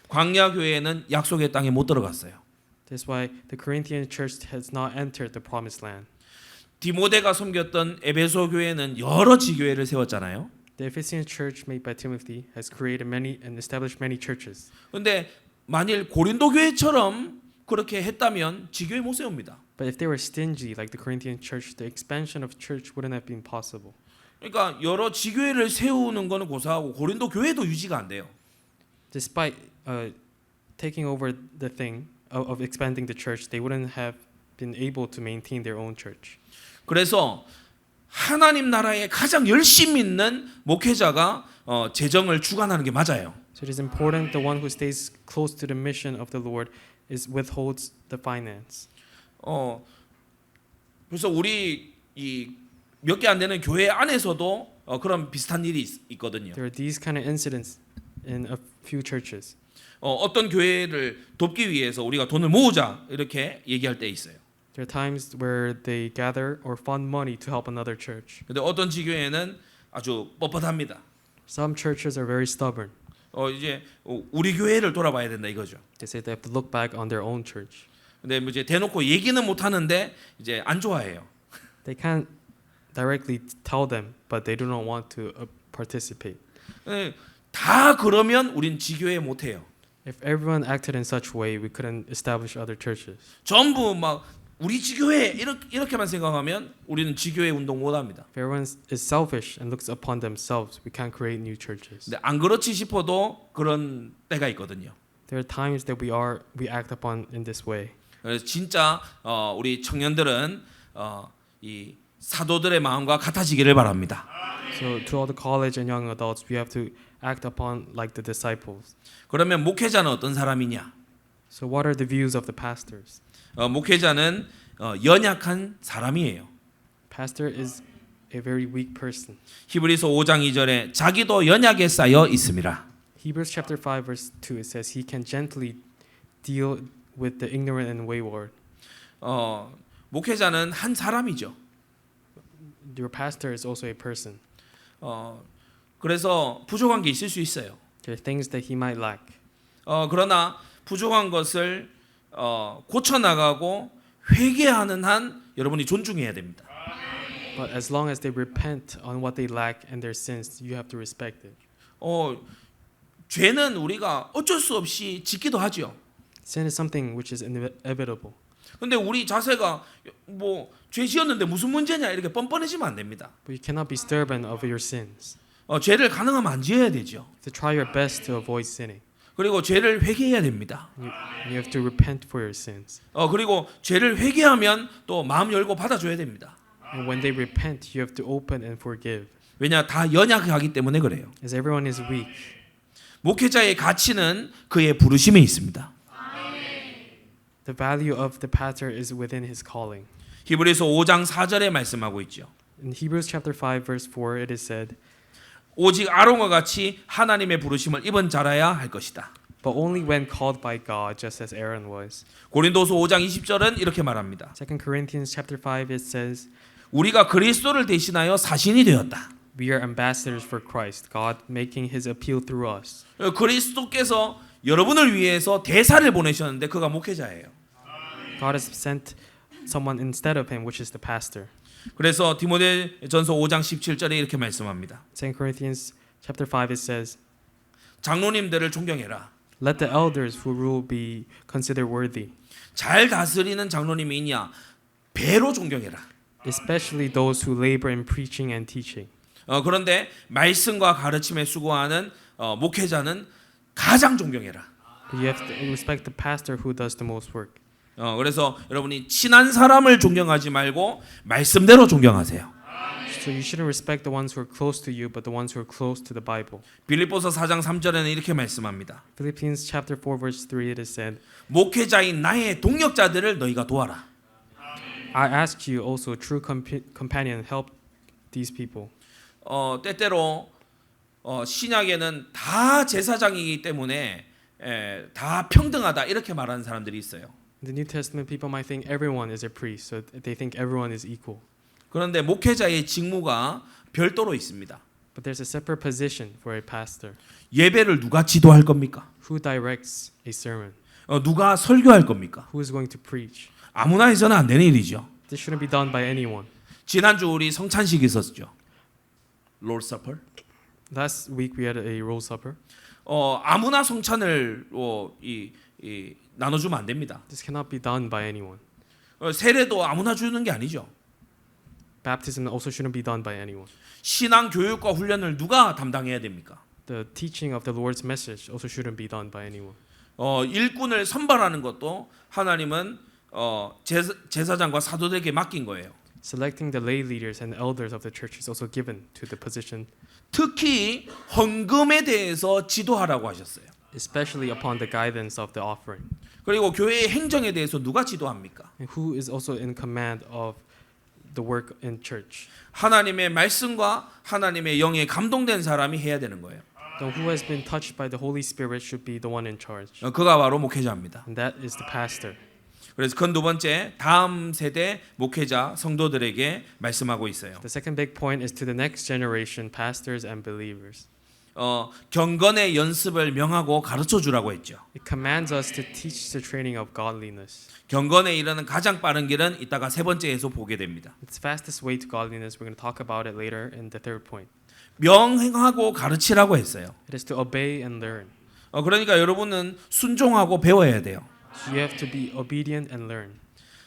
광야 교회는 약속의 땅에 못 들어갔어요. That's why the Corinthian church has not entered the promised land. 디모데가 섬겼던 에베소 교회는 여러 지교회를 세웠잖아요. The Ephesian church made by Timothy has created many and established many churches. 근데 만일 고린도 교회처럼 그렇게 했다면 지교회 못 세웁니다. But if they were stingy like the Corinthian church, the expansion of church wouldn't have been possible. 그러니까 여러 지교회를 세우는 거는 고사하고 고린도 교회도 유지가 안 돼요. Despite taking over the thing of expanding the church, they wouldn't have been able to maintain their own church. 그래서 하나님 나라에 가장 열심히 있는 목회자가 재정을 주관하는 게 맞아요. So it is important the one who stays close to the mission of the Lord is withholds the finance. 그래서 우리 이 몇 개 안 되는 교회 안에서도 그런 비슷한 일이 있거든요. There are these kind of incidents in a few churches. 어떤 교회를 돕기 위해서 우리가 돈을 모으자 이렇게 얘기할 때 있어요. There are times where they gather or fund money to help another church. 근데 어떤 지교회는 아주 뻣뻣합니다. Some churches are very stubborn. 이제 우리 교회를 돌아봐야 된다 이거죠. They say they have to look back on their own church. 근데 뭐 이제 대놓고 얘기는 못 하는데 이제 안 좋아해요. They can't directly tell them, but they do not want to participate. 다 그러면 우린 지교회 못 해요. If everyone acted in such way, we couldn't establish other churches. 전부 막 우리 지교회 이렇게만 생각하면 우리는 지교회 운동 못 합니다. If everyone is selfish and looks upon themselves, we can't create new churches. 근데 안 그렇지 싶어도 그런 때가 있거든요. There are times that we act upon in this way. 그래서 진짜 우리 청년들은 이 사도들의 마음과 같아지기를 바랍니다. So to all the college and young adults, we have to act upon like the disciples. 그러면 목회자는 어떤 사람이냐? So what are the views of the pastors? 목회자는 연약한 사람이에요. Pastor is a very weak person. 히브리서 5장 2절에 자기도 연약에 쌓여 있음이라. Hebrews chapter 5 verse 2 it says he can gently deal with the ignorant and wayward. 목회자는 한 사람이죠. Your pastor is also a person. 그래서 부족한 게 있을 수 있어요. There are things that he might lack. 그러나 부족한 것을 고쳐 나가고 회개하는 한 여러분이 존중해야 됩니다. But as long as they repent on what they lack and their sins, you have to respect it. 죄는 우리가 어쩔 수 없이 짓기도 하죠. Sin is something which is inevitable. 근데 우리 자세가 뭐 죄 지었는데 무슨 문제냐 이렇게 뻔뻔해지면 안 됩니다. But you cannot be stubborn over your sins. 죄를 가능하면 안 지어야 되죠. To try your best to avoid sinning. 그리고 죄를 회개해야 됩니다. You have to repent for your sins. 그리고 죄를 회개하면 또 마음 열고 받아줘야 됩니다. And when they repent, you have to open and forgive. 왜냐 다 연약하기 때문에 그래요. As everyone is weak. 목회자의 가치는 그의 부르심에 있습니다. The value of the pastor is within his calling. 히브리서 5장 4절에 말씀하고 있죠. In Hebrews chapter 5 verse 4 it is said, 오직 아론과 같이 하나님의 부르심을 입은 자라야 할 것이다. but only when called by God, just as Aaron was. 고린도서 5장 20절은 이렇게 말합니다. 2 Corinthians chapter 5 it says, 우리가 그리스도를 대신하여 사신이 되었다. we are ambassadors for Christ, God making his appeal through us. 그리스도께서 여러분을 위해서 대사를 보내셨는데 그가 목회자예요. God has sent someone instead of him, which is the pastor. 그래서 디모데전서 5장 17절에 이렇게 말씀합니다. 2 Corinthians chapter 5 it says, 장로님들을 존경해라. let the elders who rule be considered worthy, 잘 다스리는 장로님이 있냐? 배로 존경해라. especially those who labor in preaching and teaching. 그런데 말씀과 가르침에 수고하는 목회자는 가장 존경해라. But you have to respect the pastor who does the most work. 그래서 여러분이 친한 사람을 존경하지 말고 말씀대로 존경하세요. So you shouldn't respect the ones who are close to you, but the ones who are close to the Bible. 빌립보서 4장 3절에는 이렇게 말씀합니다. Philippians chapter 4 verse 3 it is said, 목회자인 나의 동역자들을 너희가 도와라. I ask you also, true companion, help these people. 때때로 신약에는 다 제사장이기 때문에 다 평등하다 이렇게 말하는 사람들이 있어요. In the New Testament, people might think everyone is a priest, so they think everyone is equal. 그런데 목회자의 직무가 별도로 있습니다. But there's a separate position for a pastor. 예배를 누가 지도할 겁니까? Who directs a sermon? 누가 설교할 겁니까? Who is going to preach? 아무나 해서는 안 되는 일이죠. This shouldn't be done by anyone. 지난주 우리 성찬식 있었죠. Lord's Supper. Last week we had a Lord's Supper. 아무나 성찬을 나눠주면 안 됩니다. This cannot be done by anyone. 세례도 아무나 주는 게 아니죠. Baptism also shouldn't be done by anyone. 신앙 교육과 훈련을 누가 담당해야 됩니까? The teaching of the Lord's message also shouldn't be done by anyone. 일꾼을 선발하는 것도 하나님은 제사장과 사도들에게 맡긴 거예요. Selecting the lay leaders and elders of the church is also given to the position, 특히 헌금에 대해서 지도하라고 하셨어요. especially upon the guidance of the offering. 그리고 교회의 행정에 대해서 누가 지도합니까? And who is also in command of the work in church? 하나님의 말씀과 하나님의 영에 감동된 사람이 해야 되는 거예요. The who has been touched by the Holy Spirit should be the one in charge. 그가 바로 목회자입니다. And that is the pastor. 그래서 큰 두 번째, 다음 세대 목회자 성도들에게 말씀하고 있어요. The second big point is to the next generation, pastors and believers. 경건의 연습을 명하고 가르쳐 주라고 했죠. It commands us to teach the training of godliness. 경건에 이르는 가장 빠른 길은 이따가 세 번째에서 보게 됩니다. It's fastest way to godliness. We're going to talk about it later in the third point. 명하고 가르치라고 했어요. It is to obey and learn. 그러니까 여러분은 순종하고 배워야 돼요. You have to be obedient and learn.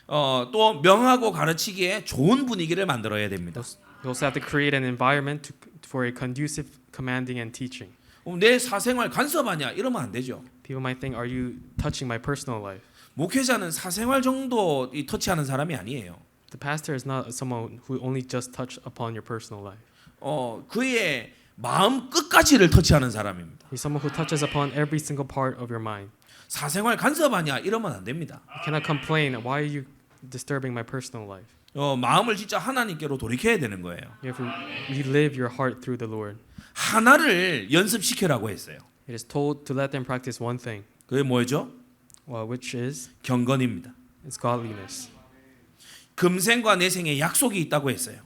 또 명하고 가르치기에 좋은 분위기를 만들어야 됩니다. You also have to create an environment for a conducive commanding and teaching. 내 사생활 간섭하냐 이러면 안 되죠. People might think, are you touching my personal life? 목회자는 사생활 정도 터치하는 사람이 아니에요. The pastor is not someone who only just touch upon your personal life. 그의 마음 끝까지를 터치하는 사람입니다. He's someone who touches upon every single part of your mind. 사생활 간섭하냐 이러면 안 됩니다. You cannot complain. Why are you disturbing my personal life? 마음을 진짜 하나님께로 돌이켜야 되는 거예요. You have to relive your heart through the Lord. 하나를 연습시키라고 했어요. It is told to let them practice one thing, 그게 뭐죠? which is 경건입니다. it's godliness. 금생과 내생에 약속이 있다고 했어요.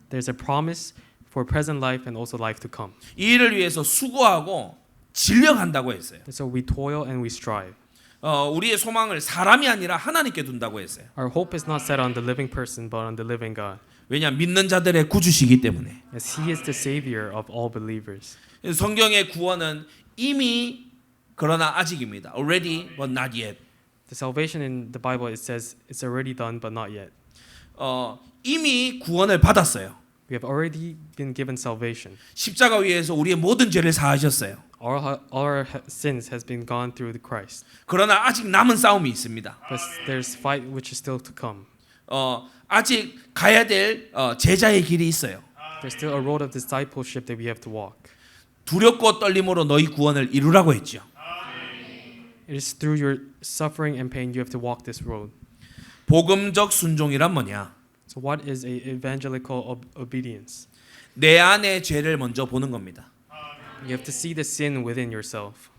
There's a promise for present life and also life to come. 이 일을 위해서 수고하고 진력한다고 했어요. So we toil and we strive. 우리의 소망을 사람이 아니라 하나님께 둔다고 했어요. Our hope is not set on the living person but on the living God. 왜냐 믿는 자들의 구주시기 때문에. As He is the Savior of all believers. 성경의 구원은 이미 그러나 아직입니다. Already but not yet. The salvation in the Bible it says it's already done but not yet. 이미 구원을 받았어요. We have already been given salvation. 십자가 위에서 우리의 모든 죄를 사하셨어요. All our sins has been gone through the Christ. 그러나 아직 남은 싸움이 있습니다. But there's fight which is still to come. 아직 가야 될 제자의 길이 있어요. There's still a road of discipleship that we have to walk. 두렵고 떨림으로 너희 구원을 이루라고 했죠. It is through your suffering and pain you have to walk this road. 복음적 순종이란 뭐냐? So what is a evangelical obedience? 내 안의 죄를 먼저 보는 겁니다. You have to see the sin within yourself.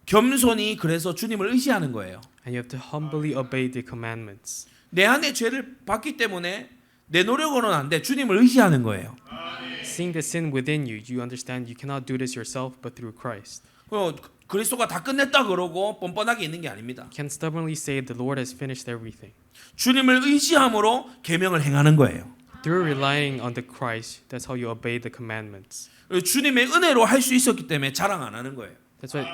겸손히 그래서 주님을 의지하는 거예요. And you have to humbly obey the commandments. 내 안의 죄를 봤기 때문에 내 노력으로는 안 돼. 주님을 의지하는 거예요. Seeing the sin within you, you understand you cannot do this yourself but through Christ. 그리스도가 다 끝냈다 그러고 뻔뻔하게 있는 게 아닙니다. You can't stubbornly say the Lord has finished everything. 주님을 의지함으로 계명을 행하는 거예요. Through relying on the Christ, that's how you obey the commandments. 주님의 은혜로 할 수 있었기 때문에 자랑 안 하는 거예요. That's why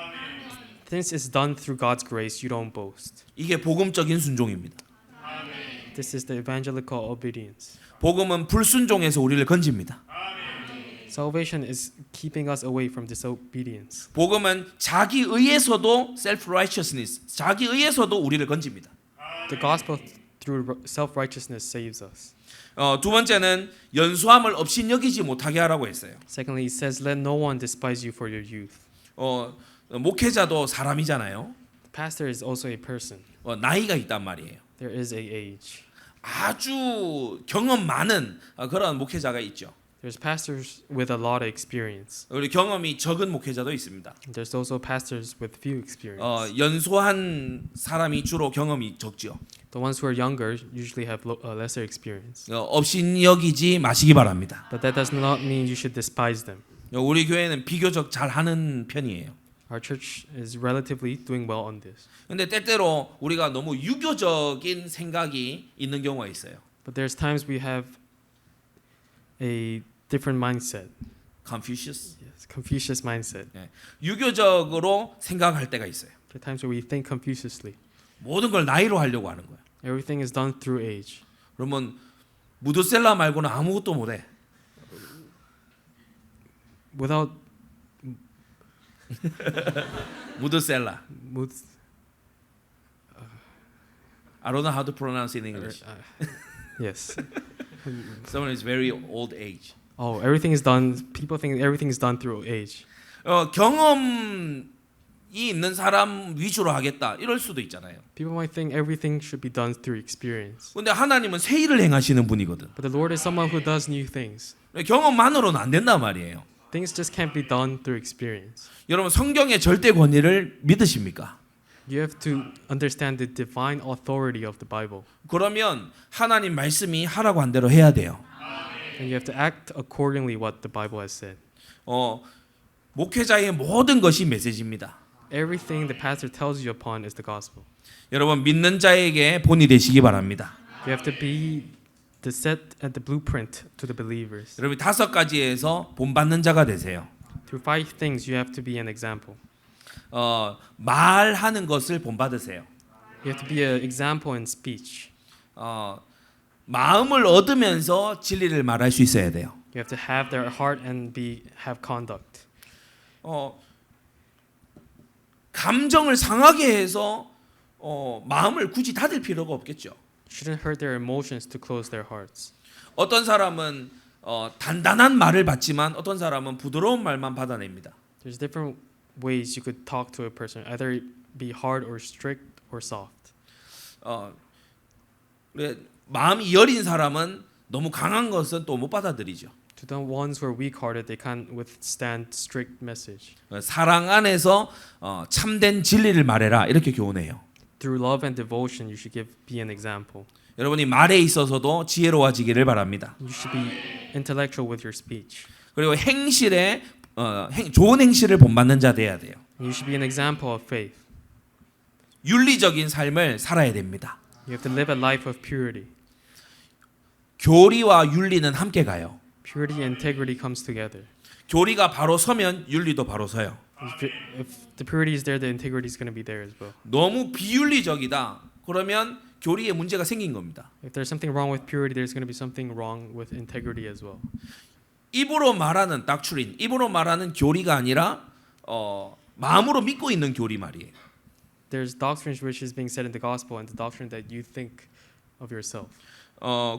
since it's done through God's grace, you don't boast. 이게 복음적인 순종입니다. This is the evangelical obedience. 복음은 불순종에서 우리를 건집니다. Salvation is keeping us away from disobedience. 복음은 자기 의에서도 self-righteousness, 자기 의에서도 우리를 건집니다. The gospel through self-righteousness saves us. 두 번째는 연소함을 없인 여기지 못하게 하라고 했어요. Secondly, it says, "Let no one despise you for your youth." 목회자도 사람이잖아요. The pastor is also a person. 나이가 있단 말이에요. There is a age. 아주 경험 많은 그런 목회자가 있죠. There's pastors with a lot of experience. 우리 경험이 적은 목회자도 있습니다. There's also pastors with few experience. 연소한 사람이 주로 경험이 적죠. The ones who are younger usually have lesser experience. 없인 여기지 마시기 바랍니다. But that does not mean you should despise them. 우리 교회는 비교적 잘하는 편이에요. Our church is relatively doing well on this. 근데 때때로 우리가 너무 유교적인 생각이 있는 경우가 있어요. But there's times we have a different mindset. Confucius. Yes, Confucius mindset. 유교적으로 생각할 때가 있어요. There are times where we think Confuciusly. 모든 걸 나이로 하려고 하는 거예요. Everything is done through age. 그러면 무드셀라 말고는 아무것도 못해. Without 무드셀라. mood, I don't know how to pronounce it in English. yes. Someone is very old age. Oh, everything is done. People think everything is done through age. 경험이 있는 사람 위주로 하겠다 이럴 수도 있잖아요. People might think everything should be done through experience. 근데 하나님은 새 일을 행하시는 분이거든. But the Lord is someone who does new things. 경험만으로는 안 된단 말이에요. Things just can't be done through experience. 여러분 성경의 절대 권위를 믿으십니까? You have to understand the divine authority of the Bible. 그러면 하나님 말씀이 하라고 한 대로 해야 돼요. And you have to act accordingly what the Bible has said. 목회자의 모든 것이 메시지입니다. Everything the pastor tells you upon is the gospel. 여러분 믿는 자에게 본이 되시기 바랍니다. You have to be the set and the blueprint to the believers. 여러분 5가지에서 본받는 자가 되세요. Through 5 things, you have to be an example. 말하는 것을 본받으세요. You have to be an example in speech. 마음을 얻으면서 진리를 말할 수 있어야 돼요. You have to have their heart and have conduct. 감정을 상하게 해서 마음을 굳이 닫을 필요가 없겠죠. Shouldn't hurt their emotions to close their hearts. 어떤 사람은 단단한 말을 받지만 어떤 사람은 부드러운 말만 받아냅니다. There's different ways you could talk to a person, either be hard or strict or soft. 마음이 여린 사람은 너무 강한 것은 또 못 받아들이죠. To the ones who are weak-hearted, they can't withstand strict message. 사랑 안에서 참된 진리를 말해라 이렇게 교훈해요. Through love and devotion, you should be an example. 여러분이 말에 있어서도 지혜로워지기를 바랍니다. You should be intellectual with your speech. 그리고 행실에 좋은 행실을 본받는 자 돼야 돼요. You should be an example of faith. 윤리적인 삶을 살아야 됩니다. You have to live a life of purity. 교리와 윤리는 함께 가요. Purity and integrity comes together. 교리가 바로 서면 윤리도 바로 서요. If the purity is there, the integrity is going to be there as well. 너무 비윤리적이다. 그러면 교리에 문제가 생긴 겁니다. If there's something wrong with purity, there's going to be something wrong with integrity as well. 입으로 말하는 닥트린, 입으로 말하는 교리가 아니라 마음으로 믿고 있는 교리 말이에요. There's doctrines which is being said in the gospel and the doctrine that you think of yourself.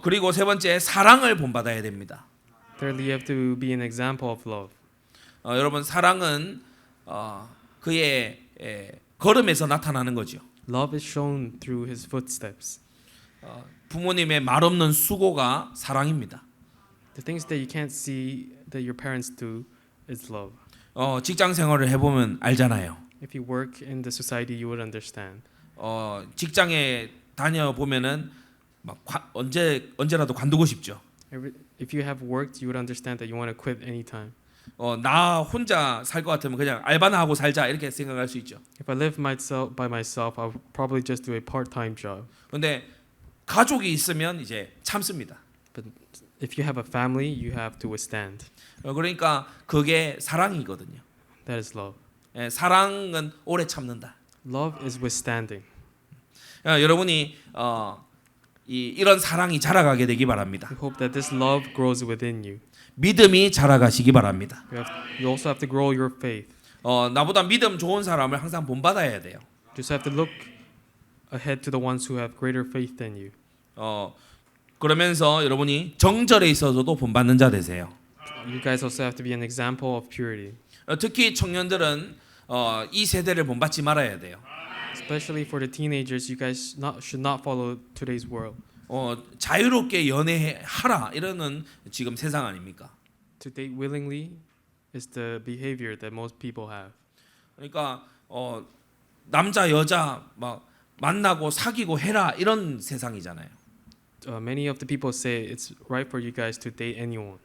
그리고 세 번째 사랑을 본받아야 됩니다. Thirdly, you have to be an example of love. 여러분 사랑은 그의 걸음에서 나타나는 거죠. Love is shown through his footsteps. 부모님의 말없는 수고가 사랑입니다. The things that you can't see that your parents do is love. 직장 생활을 해보면 알잖아요. If you work in the society, you would understand. 직장에 다녀 보면은 막 언제라도 관두고 싶죠. If you have worked, you would understand that you want to quit anytime. 나 혼자 살 것 같으면 그냥 알바나 하고 살자 이렇게 생각할 수 있죠. If I live by myself, I would probably just do a part-time job. 근데 가족이 있으면 이제 참습니다. But if you have a family, you have to withstand. 그러니까 그게 사랑이거든요. That is love. 사랑은 오래 참는다. Love is withstanding. 여러분이 이런 사랑이 자라가게 되기 바랍니다. We hope that this love grows within you. 믿음이 자라가시기 바랍니다. You also have to grow your faith. 나보다 믿음 좋은 사람을 항상 본받아야 돼요. You just have to look ahead to the ones who have greater faith than you. 그러면서 여러분이 정절에 있어서도 본받는 자 되세요. You guys also have to be an example of purity. 특히 청년들은 이 세대를 본받지 말아야 돼요. Especially for the teenagers, you guys should not follow today's world. 자유롭게 연애하라 이러는 지금 세상 아닙니까? To date willingly is the behavior that most people have. 그러니까 남자 여자 막 만나고 사귀고 해라 이런 세상이잖아요. Many of the people say it's right for you guys to date anyone.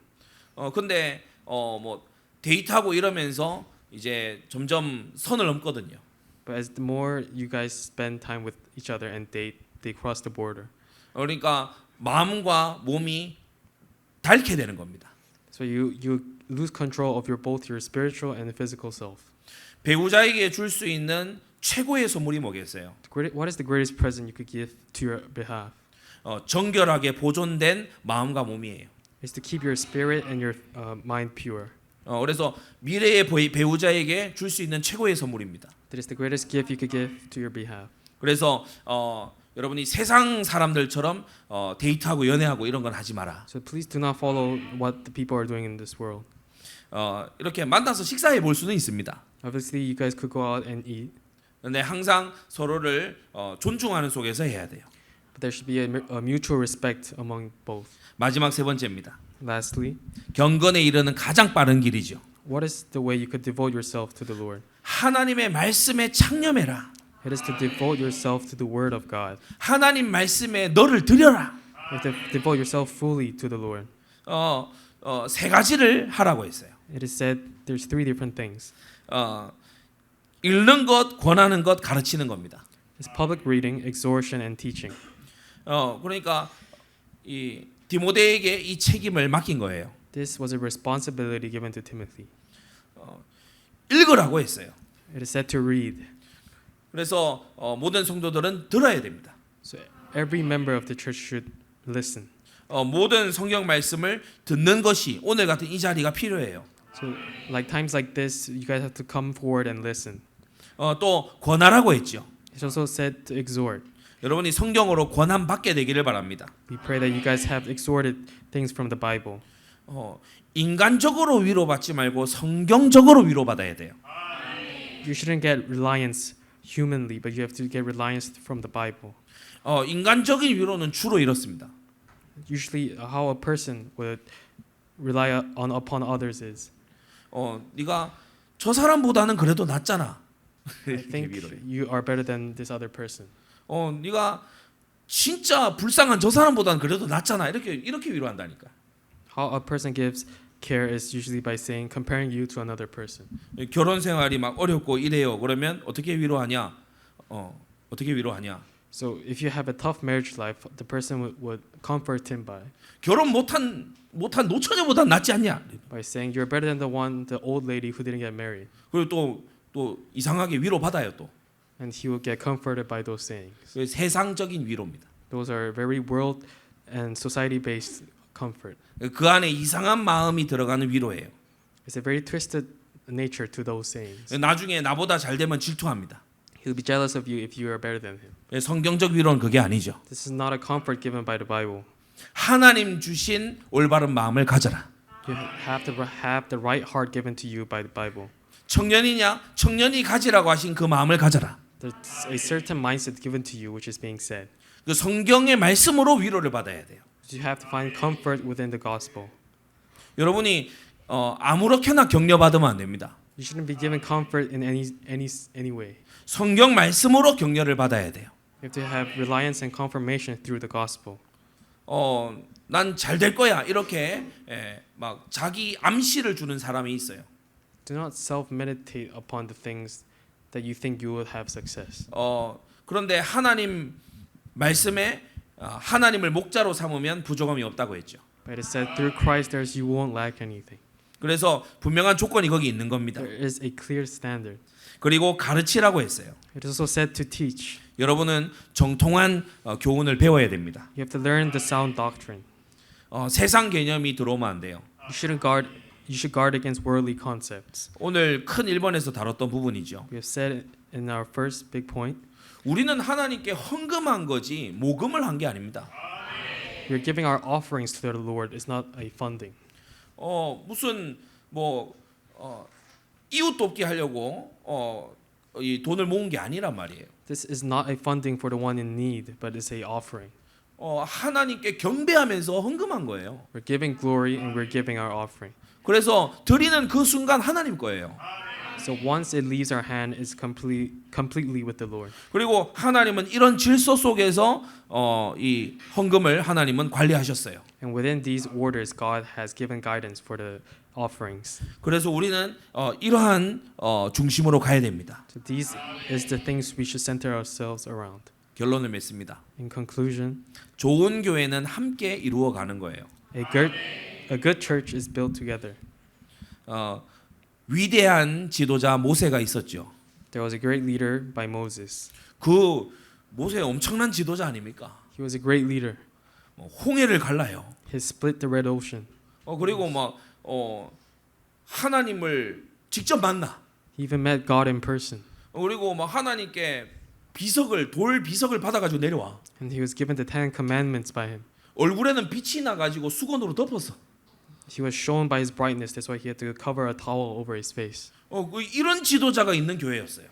근데 뭐 데이트하고 이러면서 이제 점점 선을 넘거든요. But as the more you guys spend time with each other and date, they cross the border. 그러니까 마음과 몸이 닳게 되는 겁니다. So you lose control of both your spiritual and physical self. 배우자에게 줄 수 있는 최고의 선물이 뭐겠어요? What is the greatest present you could give to your behalf? 정결하게 보존된 마음과 몸이에요. Is to keep your spirit and your mind pure. 그래서 미래의 배우자에게 줄 수 있는 최고의 선물입니다. That is the greatest gift you could give to your behalf. 그래서 여러분이 세상 사람들처럼 데이트하고 연애하고 이런 건 하지 마라. So please do not follow what the people are doing in this world. 이렇게 만나서 식사해 볼 수는 있습니다. Obviously, you guys could go out and eat, 근데 항상 서로를 존중하는 속에서 해야 돼요. but there should be a mutual respect among both. 마지막 세 번째입니다. Lastly, 경건에 이르는 가장 빠른 길이죠. what is the way you could devote yourself to the Lord? 하나님의 말씀에 창념해라. It is to devote yourself to the Word of God. 하나님 말씀에 너를 드려라. You have to devote yourself fully to the Lord. 세 가지를 하라고 했어요. It is said there's three different things. 읽는 것, 권하는 것, 가르치는 겁니다. It's public reading, exhortation, and teaching. 그러니까 이 디모데에게 이 책임을 맡긴 거예요. This was a responsibility given to Timothy. 읽으라고 했어요. It is said to read. 그래서 모든 성도들은 들어야 됩니다. So every member of the church should listen. 모든 성경 말씀을 듣는 것이 오늘 같은 이 자리가 필요해요. So like times like this, you guys have to come forward and listen. 또 권하라고 했죠. It's also said to exhort. 여러분이 성경으로 권한 받게 되기를 바랍니다. We pray that you guys have exhorted things from the Bible. 인간적으로 위로받지 말고 성경적으로 위로받아야 돼요. You shouldn't get reliance humanly, but you have to get reliance from the Bible. 인간적인 위로는 주로 이렇습니다. Usually, how a person would rely upon others is. 네가 저 사람보다는 그래도 낫잖아. I think you are better than this other person. 네가 진짜 불쌍한 저 사람보다는 그래도 낫잖아. 이렇게 위로한다니까. How a person gives care is usually by saying comparing you to another person. 결혼 생활이 막 어렵고 이래요. 그러면 어떻게 위로하냐? 어떻게 위로하냐? So if you have a tough marriage life, the person would comfort him by 결혼 못한 노처녀보다 낫지 않냐? saying you're better than the old lady who didn't get married. 그리고 또 이상하게 위로 받아요 또. And he will get comforted by those sayings. 세상적인 위로입니다. Those are very world and society based comfort. 그 안에 이상한 마음이 들어가는 위로예요. It's a very twisted nature to those sayings. 나중에 나보다 잘 되면 질투합니다. He'll be jealous of you if you are better than him. 성경적 위로는 그게 아니죠. This is not a comfort given by the Bible. 하나님 주신 올바른 마음을 가져라. You have to have the right heart given to you by the Bible. 청년이냐? 청년이 가지라고 하신 그 마음을 가져라. There's a certain mindset given to you which is being said. 그 성경의 말씀으로 위로를 받아야 돼요. You have to find comfort within the gospel. 여러분이 아무렇게나 격려받으면 안 됩니다. You shouldn't be given comfort in any way. 성경 말씀으로 격려를 받아야 돼요. You have to have reliance and confirmation through the gospel. 난 잘 될 거야 이렇게 막 자기 암시를 주는 사람이 있어요. Do not self-meditate upon the things that you think you will have success. 그런데 하나님 말씀에 하나님을 목자로 삼으면 부족함이 없다고 했죠. But it said through Christ you won't lack anything. 그래서 분명한 조건이 거기 있는 겁니다. There is a clear standard. 그리고 가르치라고 했어요. It is also said to teach. 여러분은 정통한 교훈을 배워야 됩니다. You have to learn the sound doctrine. 세상 개념이 들어오면 안 돼요. You should guard against worldly concepts. 오늘 큰 1번에서 다뤘던 부분이죠. We have said in our first big point. 우리는 하나님께 헌금한 거지 모금을 한 게 아닙니다. We are giving our offerings to the Lord. It's not a funding. 무슨 이웃 돕기 하려고 이 돈을 모은 게 아니란 말이에요. This is not a funding for the one in need, but it's a offering. 하나님께 경배하면서 헌금한 거예요. We're giving glory and we're giving our offering. 그래서 드리는 그 순간 하나님 거예요. So once it leaves our hand, it's completely with the Lord. 그리고 하나님은 이런 질서 속에서 이 헌금을 하나님은 관리하셨어요. And within these orders, God has given guidance for the offerings. 그래서 우리는 이러한 중심으로 가야 됩니다. So these is the things we should center ourselves around. 결론을 맺습니다. In conclusion, 좋은 교회는 함께 이루어가는 거예요. a good church is built together. 위대한 지도자 모세가 있었죠. There was a great leader by Moses. 그 모세 엄청난 지도자 아닙니까? He was a great leader. 홍해를 갈라요. He split the Red Ocean. 그리고 막 하나님을 직접 만나. He even met God in person. 그리고 막 하나님께 돌 비석을 받아가지고 내려와. And he was given the 10 commandments by him. 얼굴에는 빛이 나가지고 수건으로 덮었어. He was shown by his brightness. That's why he had to cover a towel over his face. 이런 지도자가 있는 교회였어요.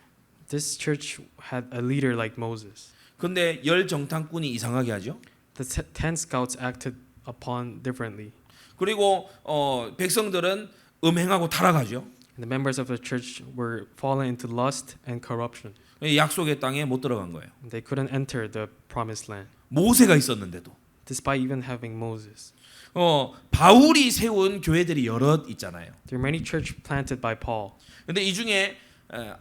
This church had a leader like Moses. 근데 열 정탐꾼이 이상하게 하죠. The 10 scouts acted upon differently. 그리고 백성들은 음행하고 타락하죠. And the members of the church were fallen into lust and corruption. 약속의 땅에 못 들어간 거예요. They couldn't enter the promised land, 모세가 있었는데도. despite even having Moses. 바울이 세운 교회들이 여럿 있잖아요. There are many churches planted by Paul. 근데 이 중에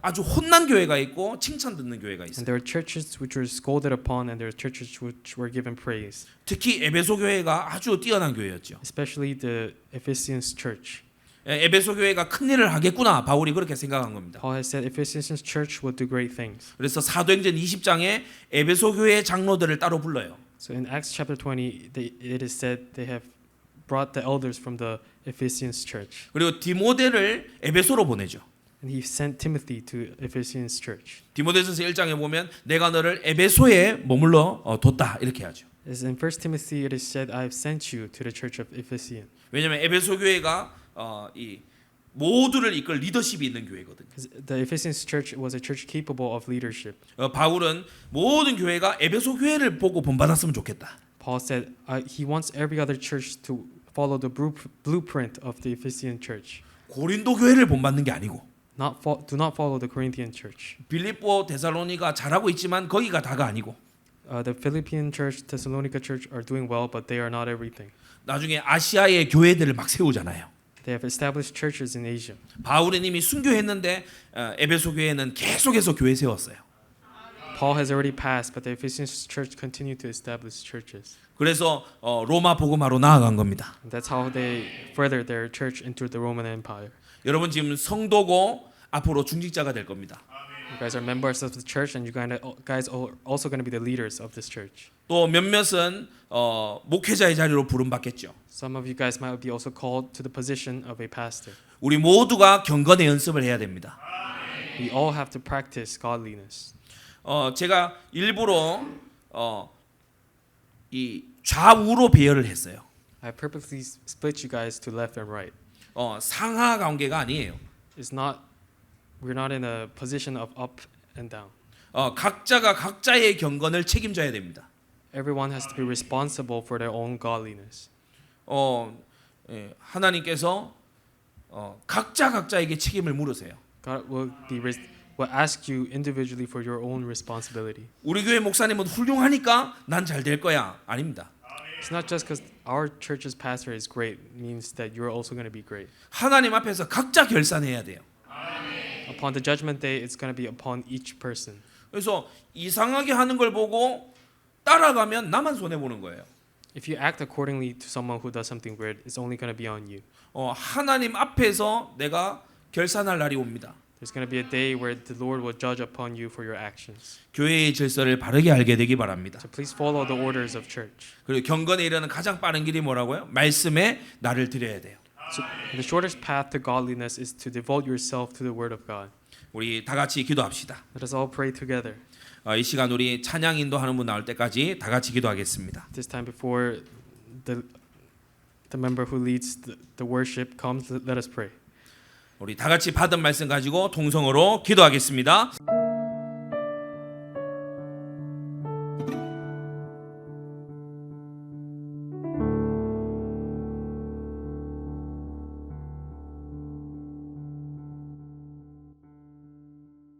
아주 혼난 교회가 있고 칭찬 듣는 교회가 And 있어요. there are churches which were scolded upon, and there are churches which were given praise. 특히 에베소 교회가 아주 뛰어난 교회였죠. Especially the Ephesians church. 에베소 교회가 큰 일을 하겠구나. 바울이 그렇게 생각한 겁니다. Paul has said Ephesians church will do great things. 그래서 사도행전 20장에 에베소 교회 장로들을 따로 불러요. So in Acts chapter 20, it is said they have brought the elders from the Ephesians church. 그리고 디모데를 에베소로 보내죠. And he sent Timothy to Ephesians church. 디모데전서 1장에 보면 내가 너를 에베소에 머물러 뒀다 이렇게 하죠. As in 1 Timothy it is said, I have sent you to the church of Ephesus. 왜냐하면 에베소 교회가 이 모두를 이끌 리더십이 있는 교회거든요. The Ephesians church was a church capable of leadership. 바울은 모든 교회가 에베소 교회를 보고 본받았으면 좋겠다. Paul said he wants every other church to follow the blueprint of the Ephesian church. 고린도 교회를 본받는 게 아니고 Do not follow the Corinthian church. 빌립보 데살로니가 잘하고 있지만 거기가 다가 아니고 The Philippian church, Thessalonica church are doing well, but they are not everything. 나중에 아시아의 교회들을 막 세우잖아요. They have established churches in Asia. 바울은 이미 순교했는데 에베소 교회는 계속해서 교회 세웠어요. Paul has already passed, but the Ephesians church continued to establish churches. 그래서 로마 복음화로 나아간 겁니다. And that's how they furthered their church into the Roman Empire. 여러분 지금 성도고 앞으로 중직자가 될 겁니다. You guys are members of the church, and you guys are also going to be the leaders of this church. 또 몇몇은 목회자의 자리로 부름받겠죠. Some of you guys might be also called to the position of a pastor. 우리 모두가 경건의 연습을 해야 됩니다. We all have to practice godliness. 제가 일부러 이 좌우로 배열을 했어요. I purposely split you guys to left and right. 상하 관계가 아니에요. We're not in a position of up and down. 각자가 각자의 경건을 책임져야 됩니다. Everyone has to be responsible for their own godliness. 하나님께서 각자에게 책임을 물으세요. God will ask you individually for your own responsibility. 우리 교회 목사님은 훌륭하니까 난 잘 될 거야. 아닙니다. It's not just because our church's pastor is great means that you're also going to be great. 하나님 앞에서 각자 결산해야 돼요. Upon the judgment day, it's going to be upon each person. 그래서 이상하게 하는 걸 보고 따라가면 나만 손해 보는 거예요. If you act accordingly to someone who does something weird, it's only going to be on you. 하나님 앞에서 내가 결산할 날이 옵니다. There's going to be a day where the Lord will judge upon you for your actions. 교회의 질서를 바르게 알게 되기 바랍니다. So please follow the orders of church. 그리고 경건에 이르는 가장 빠른 길이 뭐라고요? 말씀에 나를 드려야 돼요. So the shortest path to godliness is to devote yourself to the Word of God. 우리 다 같이 기도합시다. Let us all pray together. 이 시간 우리 찬양 인도하는 분 나올 때까지 다 같이 기도하겠습니다. This time before the member who leads the worship comes, let us pray. 우리 다 같이 받은 말씀 가지고 통성으로 기도하겠습니다.